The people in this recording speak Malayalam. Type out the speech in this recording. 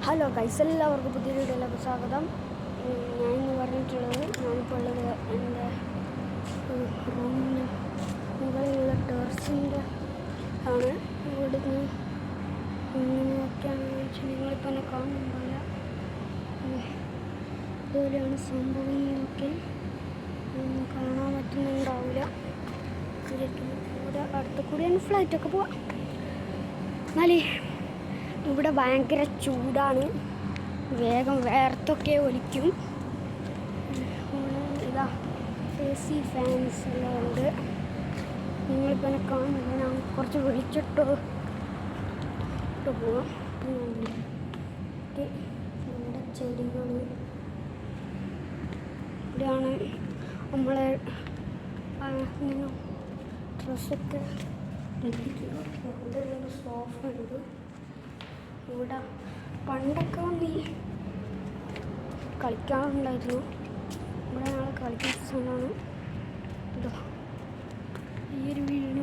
ഹലോ ഗൈസ്, എല്ലാവർക്കും പുതിയ വീഡിയോയിലേക്ക് സ്വാഗതം. ഞാനിന്ന് പറഞ്ഞിട്ടുള്ളത് ഞാനിപ്പോൾ ഉള്ളത് എൻ്റെ റൂമിന് മുകളിലുള്ള ടെറസിൻ്റെ ആണ്. ഇവിടുന്ന് ഇങ്ങനെയൊക്കെയാണെന്ന് വെച്ചാൽ നിങ്ങളിപ്പോൾ എന്നെ കാണുന്നില്ല. ഇതുപോലെയാണ് സംഭവങ്ങളൊക്കെ കാണാൻ പറ്റുന്നുണ്ടാവില്ല. ഇവിടെ അടുത്ത കൂടിയാണ് ഫ്ലൈറ്റൊക്കെ പോവാം. എന്നാലേ ഇവിടെ ഭയങ്കര ചൂടാണ്, വേഗം വേർത്തൊക്കെ ഒലിക്കും. ഇതാ AC ഫാൻസ് എല്ലാം ഉണ്ട്. നിങ്ങളിപ്പോൾ എന്നെ കാണുന്നില്ല, ഞാൻ കുറച്ച് വിളിച്ചിട്ട് പോവാം. നമ്മുടെ ചെടികൾ ഇവിടെയാണ് നമ്മളെ ഡ്രസ്സൊക്കെ ലഭിക്കുക. ഇവിടെ ഒരു സോഫ ഉണ്ട്. ഇവിടെ പണ്ടൊക്കെ വന്ന് കളിക്കാറുണ്ടായിരുന്നു. ഇവിടെ ഞങ്ങൾ കളിക്കുന്ന സ്ഥലമാണ്. ഇതോ ഈ ഒരു വീട്